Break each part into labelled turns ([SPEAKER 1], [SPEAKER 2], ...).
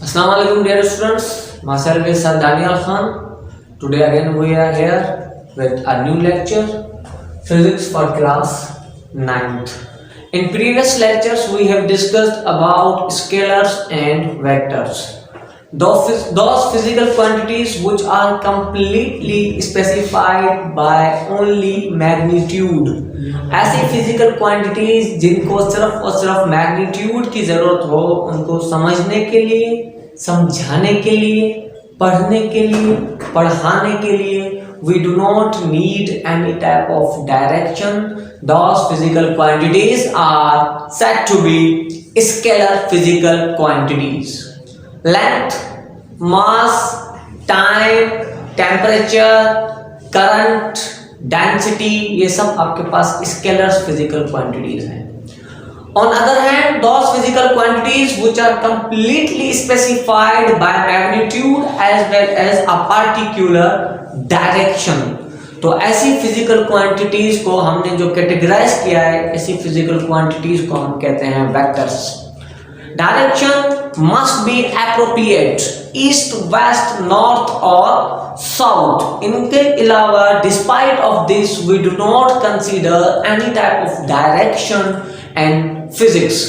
[SPEAKER 1] Assalamu alaikum dear students, myself is Sir Daniel Khan. Today again we are here with a new lecture, Physics for class 9th. In previous lectures we have discussed about scalars and vectors. Those physical quantities which are completely specified by only magnitude. ऐसी physical quantities जिनको सिर्फ और सिर्फ magnitude की जरूरत हो, उनको समझने के लिए, समझाने के लिए, पढ़ने के लिए, पढ़ाने के लिए we do not need any type of direction. Those physical quantities are said to be scalar physical quantities. Length, mass, time, temperature, current, density, ये सब आपके पास स्केलर फिजिकल क्वांटिटीज हैं. On other hand, those physical quantities which are completely specified by magnitude as well as a particular direction. तो ऐसी physical quantities को हमने जो categorise किया है, ऐसी फिजिकल क्वांटिटीज को हम कहते हैं vectors. Direction must be appropriate, east, west, north or south. इनके अलावा, despite of this, we do not consider any type of direction and physics.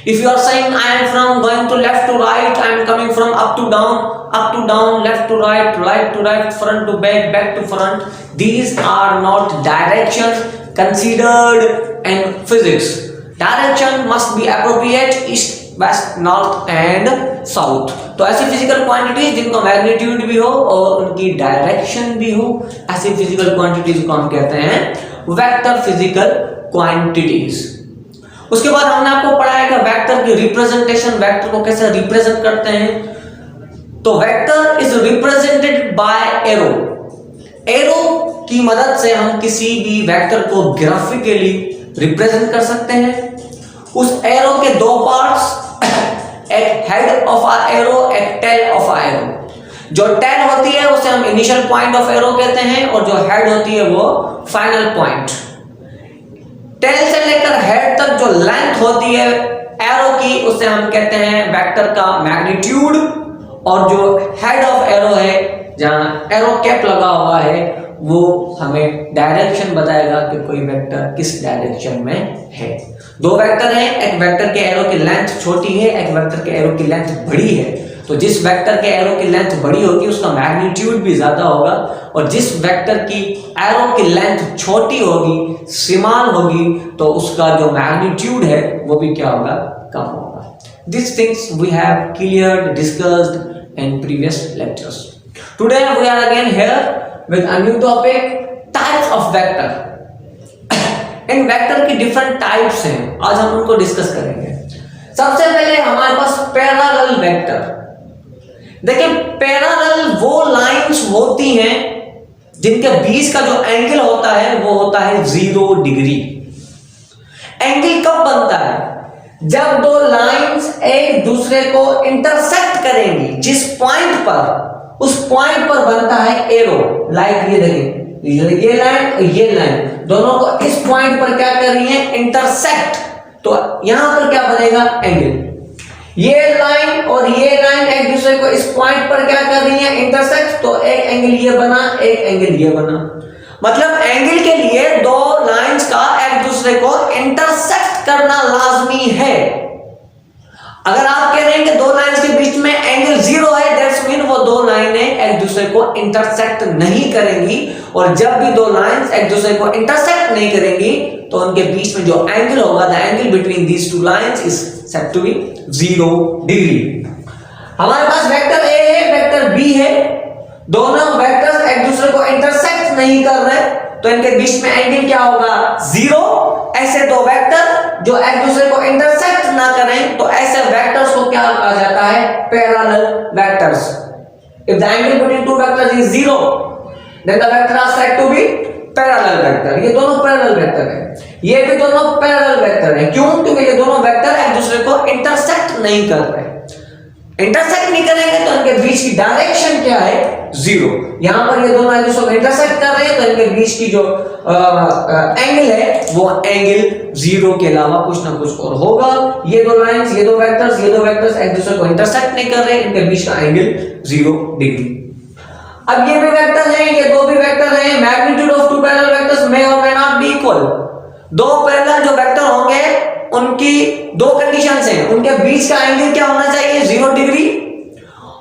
[SPEAKER 1] If you are saying I am from going to left to right, I am coming from up to down, left to right, right to right, front to back, back to front. These are not directions considered in physics. Direction must be appropriate, east, west, north and south. तो ऐसी physical quantities जिनको magnitude भी हो और उनकी direction भी हो, ऐसी फिजिकल क्वांटिटीज को हम कहते हैं वेक्टर फिजिकल क्वांटिटीज. उसके बाद हमने आपको पढ़ाया कि वेक्टर की रिप्रेजेंटेशन, वेक्टर को कैसे रिप्रेजेंट करते हैं. तो vector is represented by arrow. Arrow की मदद से हम किसी भी वेक्टर को ग्राफिकली रिप्रेजेंट कर सकते हैं. उस एरो के दो पार्ट्स, एक हेड ऑफ आ एरो, एक टेल ऑफ आ एरो. जो टेल होती है उसे हम इनिशियल पॉइंट ऑफ एरो कहते हैं और जो हेड होती है वो फाइनल पॉइंट. टेल से लेकर हेड तक जो लेंथ होती है एरो की, उसे हम कहते हैं वेक्टर का मैग्नीट्यूड. और जो हेड ऑफ एरो है, जहां एरो कैप लगा हुआ है, वो हमें डायरेक्शन बताएगा कि कोई वेक्टर किस डायरेक्शन में है. दो वेक्टर हैं, एक वेक्टर के एरो की लेंथ छोटी है, एक वेक्टर के एरो की लेंथ बड़ी है. तो जिस वेक्टर के एरो की लेंथ बड़ी होगी उसका मैग्नीट्यूड भी ज्यादा होगा, और जिस वेक्टर की एरो की लेंथ छोटी होगी, स्मॉल होगी, तो उसका जो मैग्नीट्यूड है वो भी क्या होगा, कम होगा. These things we have cleared, discussed in previous lectures. Today we are again here with a new topic, types of vector. In vector की डिफरेंट टाइप्स हैं, आज हम उनको डिस्कस करेंगे. सबसे पहले हमारे पास पैरेलल वेक्टर. देखिए, पैरेलल वो लाइंस होती हैं जिनके बीच का जो एंगल होता है वो होता है 0 डिग्री. एंगल कब बनता है? जब दो लाइंस एक दूसरे को इंटरसेक्ट करेंगी. जिस पॉइंट पर, उस पॉइंट पर बनता है एरो. लाइक ये देखिए, ये लाइन और ये लाइन दोनों को इस पॉइंट पर क्या कर रही है, इंटरसेक्ट. तो यहां पर क्या बनेगा, एंगल. ये लाइन और ये लाइन एक दूसरे को इस पॉइंट पर क्या कर रही है, इंटरसेक्ट. तो एक एंगल ये बना, एक एंगल ये बना. मतलब एंगल के लिए दो लाइंस का एक दूसरे को इंटरसेक्ट करना लाजमी है. अगर आप कह रहे हैं कि दो लाइंस के बीच में एंगल 0 है, दैट्स मीन वो दो लाइनें एक दूसरे को इंटरसेक्ट नहीं करेंगी. और जब भी दो लाइंस एक दूसरे को इंटरसेक्ट नहीं करेंगी तो उनके बीच में जो एंगल होगा, the angle between these two lines is said to be 0 degree. हमारे पास वेक्टर ए है, वेक्टर बी है. दोनों वेक्टर्स एक दूसरे को इंटरसेक्ट नहीं कर रहे, तो इनके बीच में एंगल क्या होगा, 0. ऐसे दो वेक्टर जो एक दूसरे को इंटरसेक्ट ना करें, तो ऐसे वेक्टर्स को क्या कहा जाता है, parallel vectors. If the angle between two vectors is 0, then the vector are said to be parallel vector. ये दोनों पैरेलल वेक्टर हैं, ये भी दोनों पैरेलल वेक्टर हैं. क्यों? क्योंकि ये दोनों वेक्टर एक दूसरे को इंटरसेक्ट नहीं कर रहे. इंटरसेक्ट नहीं करेंगे तो इनके बीच की डायरेक्शन क्या है, जीरो। यहां पर ये दोनों एक्सिस को इंटरसेक्ट कर रहे हैं तो इनके बीच की जो एंगल है वो एंगल जीरो के अलावा कुछ ना कुछ और होगा। ये दो लाइंस, ये दो वेक्टर्स एक दूसरे को इंटरसेक्ट नहीं कर रहे, इनके बीच का एंगल 0 डिग्री। अब ये भी वेक्टर है, ये दो भी वेक्टर है, magnitude of two parallel vectors may और मे नॉट बी इक्वल। दो पैरेलल जो वेक्टर होंगे उनकी दो कंडीशंस हैं, उनके बीच का एंगल क्या होना चाहिए, 0 डिग्री,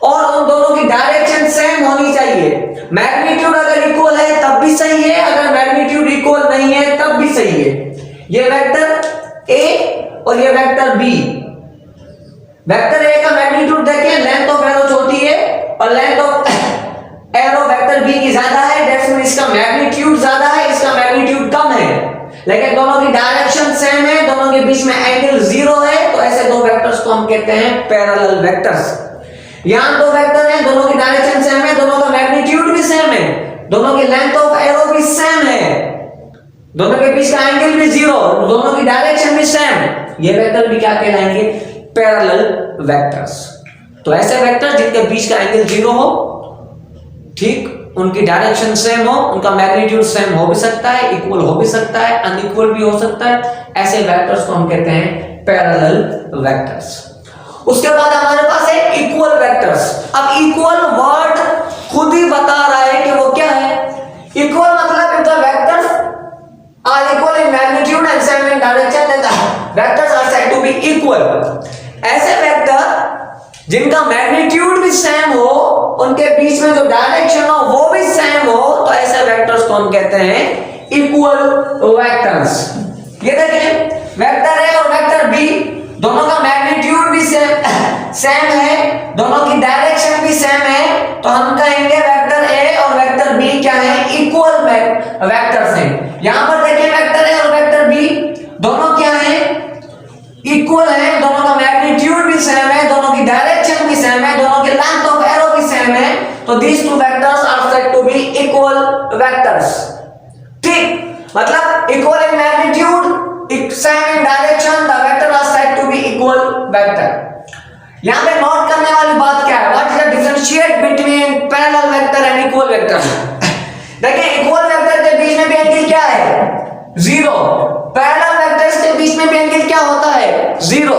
[SPEAKER 1] और उन दोनों की डायरेक्शन सेम होनी चाहिए। मैग्नीट्यूड अगर इक्वल है तब भी सही है, अगर मैग्नीट्यूड इक्वल नहीं है तब भी सही है। ये वेक्टर ए और ये वेक्टर बी, वेक्टर ए का मैग्नीट्यूड देखिए, लेंथ ऑफ एरो छोटी है और length of arrow vector B की ज्यादा है, दैट्स मीन इसका मैग्नीट्यूड ज्यादा है, इसका मैग्नीट्यूड कम है, लेकिन दोनों की डायरेक्शन सेम है, दोनों के बीच में एंगल 0 है, तो ऐसे दो वेक्टर्स को हम कहते हैं पैरेलल वेक्टर्स। यहां दो वेक्टर हैं, दोनों की डायरेक्शन सेम है, दोनों का मैग्नीट्यूड भी सेम है, दोनों की लेंथ ऑफ एरो भी सेम है, दोनों के बीच का एंगल भी 0, दोनों की डायरेक्शन भी सेम। ये वेक्टर भी क्या कहलाएंगे, पैरेलल वेक्टर्स। तो ऐसे वेक्टर जिनके बीच का एंगल 0 हो, ठीक, उनकी डायरेक्शन सेम हो, उनका मैग्नीट्यूड सेम हो भी सकता है, इक्वल हो भी सकता है, अनइक्वल भी हो सकता है, ऐसे वेक्टर्स को हम कहते हैं पैरेलल वेक्टर्स। उसके बाद हमारे पास है इक्वल वेक्टर्स। अब इक्वल वर्ड खुद ही बता रहा है कि वो क्या है। इक्वल मतलब if the vectors are equal in magnitude and same in direction then the vectors are said to be equal. ऐसे वेक्टर जिनका मैग्नीट्यूड भी सेम हो, उनके बीच में जो डायरेक्शन हो वो भी सेम हो, तो ऐसे वेक्टर्स को हम कहते हैं इक्वल वेक्टर्स। ये देखिए, वेक्टर ए और वेक्टर बी दोनों का मैग्नीट्यूड भी सेम है, दोनों की डायरेक्शन भी सेम है, तो हम कहेंगे वेक्टर ए और वेक्टर बी क्या है, इक्वल वेक्टर्स हैं। यहां पर देखिए, वेक्टर ए और वेक्टर बी दोनों क्या है, इक्वल है, दोनों का मैग्नीट्यूड भी सेम है, दोनों की डायरेक्शन भी सेम है, दोनों की लेंथ ऑफ एरो भी सेम है, तो these two vectors are said to be equal vectors. ठीक, मतलब equal in magnitude, same in direction, the vector are said to be equal vector. यहां पे नोट करने वाली बात क्या है, what is the differentiate between parallel vector and equal vector. देखिए, इक्वल वेक्टर के बीच में भी एंगल क्या है, 0। पैरेलल वेक्टर्स के बीच में भी एंगल क्या होता है, 0।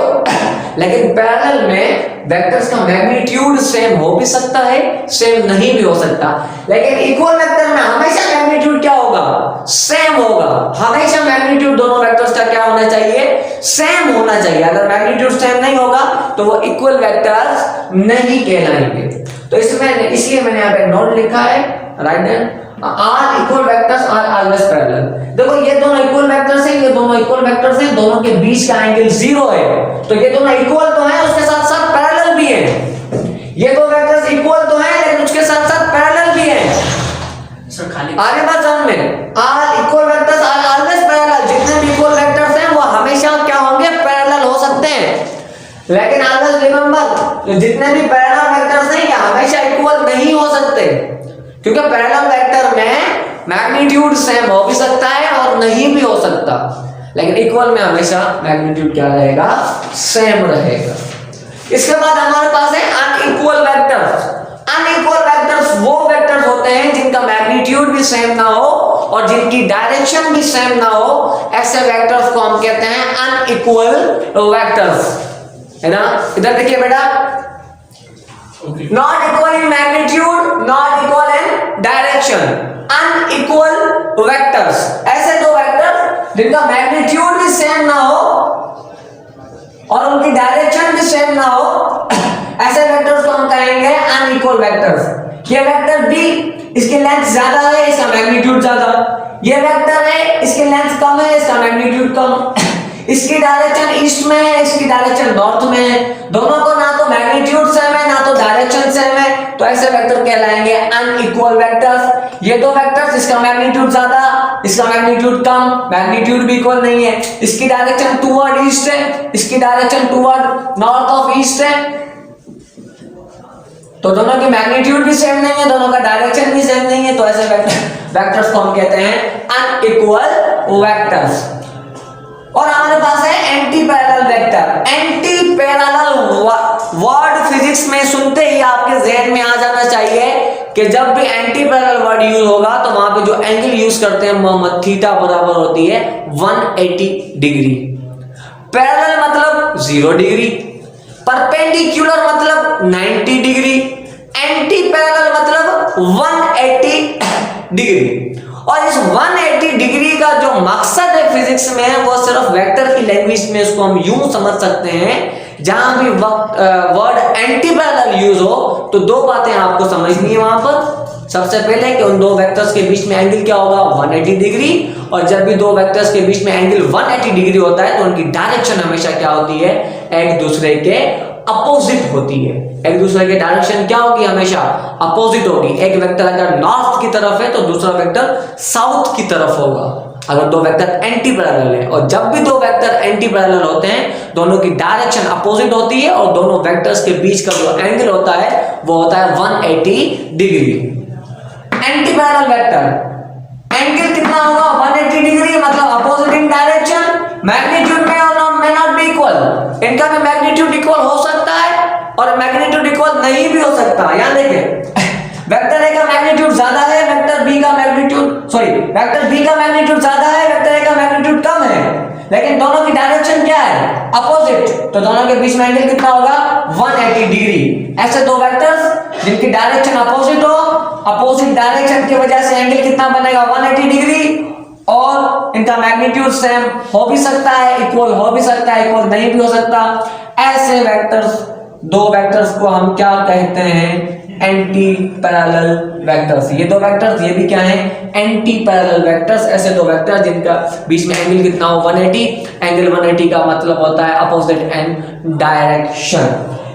[SPEAKER 1] लेकिन पैरेलल में वेक्टर्स का मैग्नीट्यूड सेम हो भी सकता है, सेम नहीं भी हो सकता, लेकिन इक्वल वेक्टर में हमेशा मैग्नीट्यूड क्या होगा, सेम होगा। हमेशा मैग्नीट्यूड दोनों वेक्टर्स का क्या होना चाहिए, सेम होना चाहिए। अगर मैग्नीट्यूड सेम नहीं होगा तो वो इक्वल वेक्टर्स नहीं कहलाएंगे। तो इसमें इसलिए मैंने यहाँ पे नोट लिखा है, right then all equal vectors are always parallel। देखो, ये दोनों इक्वल वेक्टर्स हैं, ये दोनों इक्वल वेक्टर्स हैं, दोनों के बीच का एंगल 0 है, तो ये दोनों इक्वल तो हैं, उसके साथ साथ पैरेलल भी हैं। ये दो वेक्टर्स इक्वल तो हैं, लेकिन उसके साथ साथ पैरेलल भी हैं। सर खाली आगे बात समझ में, all equal vectors are always parallel। जितने भी इक्वल वेक्टर्स हैं वो हमेशा क्या होंगे, पैरेलल हो सकते हैं, लेकिन always remember, जितने भी पैरेलल वेक्टर्स हैं ये हमेशा इक्वल नहीं हो सकते, क्योंकि पैरेलल वेक्टर में मैग्नीट्यूड सेम हो भी सकता है और नहीं भी हो सकता, लेकिन इक्वल में हमेशा मैग्नीट्यूड क्या रहेगा, सेम रहेगा। इसके बाद हमारे पास है अनइक्वल वेक्टर्स। अनइक्वल वेक्टर्स वो वेक्टर्स होते हैं जिनका मैग्नीट्यूड भी सेम ना हो और जिनकी डायरेक्शन भी सेम ना हो, ऐसे वेक्टर्स को हम कहते हैं अनइक्वल वेक्टर्स, है ना। इधर देखिए बेटा, not equal in magnitude, not equal in direction, unequal vectors। ऐसे दो वेक्टर जिनका मैग्नीट्यूड भी सेम ना हो और उनकी डायरेक्शन भी सेम ना हो, ऐसे वेक्टर्स को हम कहेंगे अनइक्वल वेक्टर्स। ये वेक्टर बी, इसकी लेंथ ज्यादा है, इसका मैग्नीट्यूड ज्यादा। ये वेक्टर है, इसकी लेंथ कम है, इसका मैग्नीट्यूड कम। इसकी डायरेक्शन ईस्ट में है, इसकी डायरेक्शन नॉर्थ में है, दोनों को ना तो मैग्नीट्यूड सेम है ना तो डायरेक्शन सेम है, तो ऐसे वेक्टर कहलाएंगे अनइक्वल वेक्टर्स। ये दो वेक्टर्स, इसका मैग्नीट्यूड ज्यादा, इसका मैग्नीट्यूड कम, मैग्नीट्यूड भी इक्वल नहीं है, इसकी डायरेक्शन टुवर्ड ईस्ट है, इसकी direction toward north of east है, तो दोनों की मैग्नीट्यूड भी सेम नहीं है, दोनों का डायरेक्शन भी सेम नहीं है, तो ऐसे वेक्टर्स को हम कहते हैं अनइक्वल वेक्टर्स। और हमारे पास है anti parallel vector. Vector. Anti parallel word physics में सुनते ही आपके जहन में आ जाना चाहिए कि जब भी एंटी पैरेलल वर्ड यूज होगा तो वहां पे जो एंगल यूज करते हैं मोहम्मद थीटा बराबर होती है 180 डिग्री। पैरेलल मतलब 0 डिग्री, परपेंडिकुलर मतलब 90 डिग्री, एंटी पैरेलल मतलब 180 डिग्री। और इस 180 डिग्री का जो मकसद है फिजिक्स में वो सिर्फ वेक्टर की लैंग्वेज में इसको हम यूं समझ सकते हैं, जहां भी वर्ड एंटी पैरेलल यूज हो तो दो बातें आपको समझनी है वहां पर। सबसे पहले कि उन दो वेक्टर्स के बीच में एंगल क्या होगा 180 डिग्री, और जब भी दो वेक्टर्स के बीच में एंगल 180 डिग्री होता है तो उनकी डायरेक्शन हमेशा क्या होती है, एक दूसरे के अपोजिट होती है। एक दूसरे के डायरेक्शन क्या होगी, हमेशा अपोजिट होगी। एक वेक्टर अगर नॉर्थ की तरफ है तो दूसरा वेक्टर साउथ की तरफ होगा, अगर दो वेक्टर एंटी पैरेलल है। और जब भी दो वेक्टर एंटी पैरेलल होते हैं दोनों की डायरेक्शन अपोजिट होती है और दोनों वेक्टर्स के बीच का जो एंगल होता है वो होता है 180 degree. Anti parallel vector angle कितना होगा 180 डिग्री, मतलब अपोजिट इन डायरेक्शन। मैग्नीट्यूड में may not be equal, इनका भी मैग्नीट्यूड इक्वल हो सकता है और मैग्नीट्यूड इक्वल नहीं भी हो सकता। यहां देखें वेक्टर ए का मैग्नीट्यूड ज्यादा है, वेक्टर बी का मैग्नीट्यूड वेक्टर बी का मैग्नीट्यूड ज्यादा है, वेक्टर ए का मैग्नीट्यूड कम है, लेकिन दोनों की डायरेक्शन क्या है अपोजिट, तो दोनों के बीच में एंगल कितना होगा 180 डिग्री। ऐसे दो वेक्टर्स जिनकी डायरेक्शन अपोजिट हो, अपोजिट डायरेक्शन की वजह से एंगल कितना बनेगा 180 डिग्री, और इनका मैग्नीट्यूड सेम हो भी सकता है, इक्वल हो भी सकता है, इक्वल नहीं भी हो सकता। ऐसे वेक्टर्स, दो वेक्टर्स को हम क्या कहते हैं, एंटी पैरेलल वेक्टर्स। ये दो वेक्टर्स ये भी क्या हैं, एंटी पैरेलल वेक्टर्स। ऐसे दो वेक्टर्स जिनका बीच में एंगल कितना हो 180, एंगल 180 का मतलब होता है opposite and direction.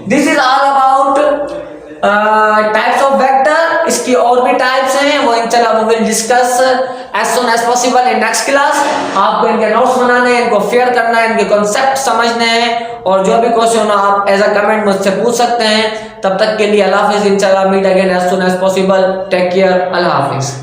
[SPEAKER 1] This is all about types of vector. इसकी और भी टाइप्स हैं, वो इंशाल्लाह we will discuss as soon as possible in next class. आपको इनके नोट्स बनाने हैं, इनको फेयर करना है, इनके कॉन्सेप्ट समझने हैं, और जो भी क्वेश्चन हो आप एज अ कमेंट मुझसे पूछ सकते हैं। तब तक के लिए अल्लाह हाफिज, इंशाल्लाह meet again as soon as possible. Take care, Allah हाफिज।